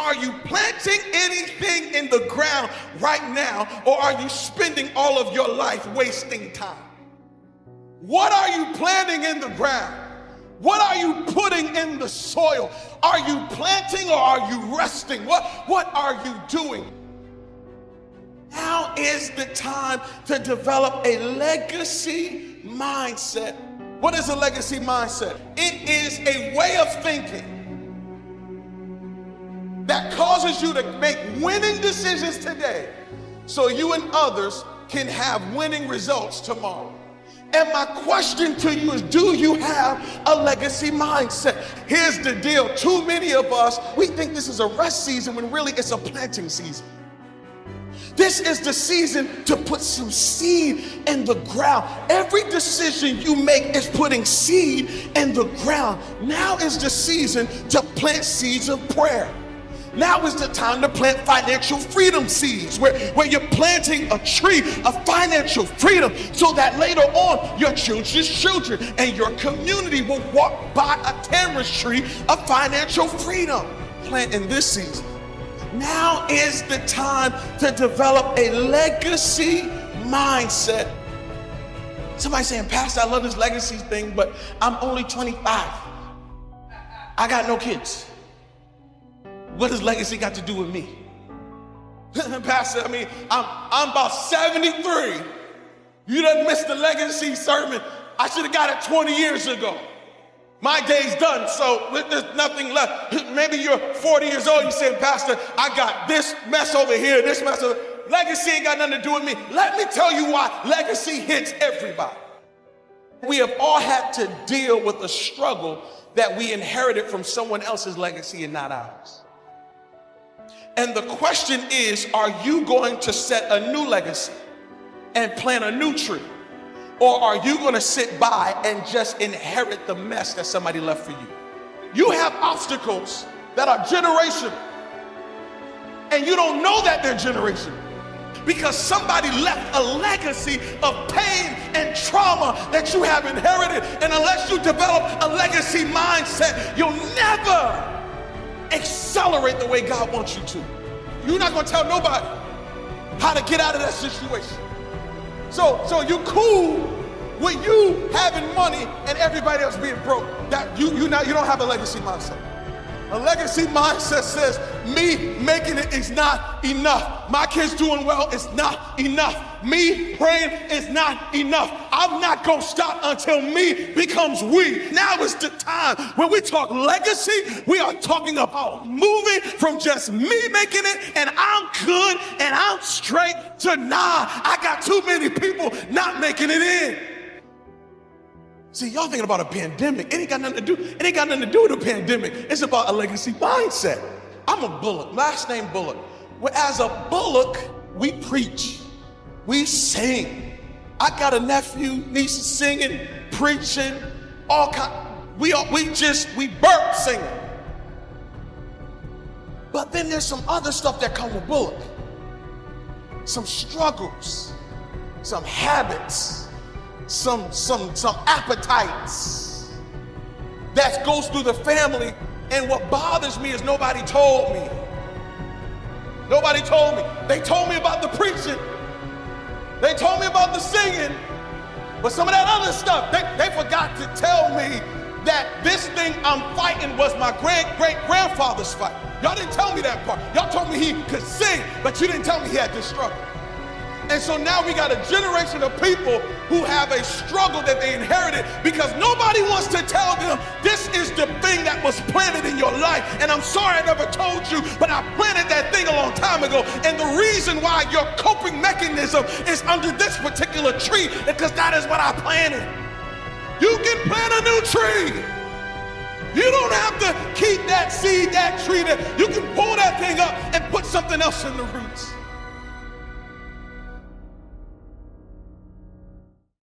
Are you planting anything in the ground right now, or are you spending all of your life wasting time? What are you planting in the ground? What are you putting in the soil? Are you planting or are you resting? What are you doing? Now is the time to develop a legacy mindset. What is a legacy mindset? It is a way of thinking that causes you to make winning decisions today so you and others can have winning results tomorrow. And my question to you is, do you have a legacy mindset? Here's the deal. Too many of us, we think this is a rest season when really it's a planting season. This is the season to put some seed in the ground. Every decision you make is putting seed in the ground. Now is the season to plant seeds of prayer. Now is the time to plant financial freedom seeds, where you're planting a tree of financial freedom so that later on your children's children and your community will walk by a tamarind tree of financial freedom. Plant in this season. Now is the time to develop a legacy mindset. Somebody saying, Pastor, I love this legacy thing, but I'm only 25. I got no kids. What does legacy got to do with me? Pastor, I'm about 73. You done missed the legacy sermon. I should have got it 20 years ago. My day's done, so there's nothing left. Maybe you're 40 years old, you say, Pastor, I got this mess over here, this mess over here. Legacy ain't got nothing to do with me. Let me tell you why legacy hits everybody. We have all had to deal with a struggle that we inherited from someone else's legacy and not ours. And the question is, are you going to set a new legacy and plant a new tree? Or are you going to sit by and just inherit the mess that somebody left for you? You have obstacles that are generational, and you don't know that they're generational because somebody left a legacy of pain and trauma that you have inherited. And unless you develop a legacy mindset, you'll never accelerate the way God wants you to. You're not going to tell nobody how to get out of that situation. So you're cool with you having money and everybody else being broke. That you don't have a legacy mindset. A legacy mindset says, me making it is not enough. My kids doing well is not enough. Me praying is not enough. I'm not going to stop until me becomes we. Now is the time when we talk legacy, we are talking about moving from just me making it and I'm good and I'm straight to nah, I got too many people not making it in. See, y'all thinking about a pandemic. It ain't got nothing to do with a pandemic. It's about a legacy mindset. I'm a Bullock, last name Bullock. Well, as a Bullock, we preach, we sing. I got a nephew, niece singing, preaching, all kind. We birth singing. But then there's some other stuff that come with Bullock. Some struggles, some habits, some appetites that goes through the family. And what bothers me is nobody told me. Nobody told me. They told me about the preaching. They told me about the singing. But some of that other stuff, they forgot to tell me that this thing I'm fighting was my great-great-grandfather's fight. Y'all didn't tell me that part. Y'all told me he could sing, but you didn't tell me he had this struggle. And so now we got a generation of people who have a struggle that they inherited because nobody wants to tell them this is the thing that was planted in your life. And I'm sorry I never told you, but I planted that thing a long time ago. And the reason why your coping mechanism is under this particular tree is because that is what I planted. You can plant a new tree. You don't have to keep that seed, that tree there. You can pull that thing up and put something else in the roots.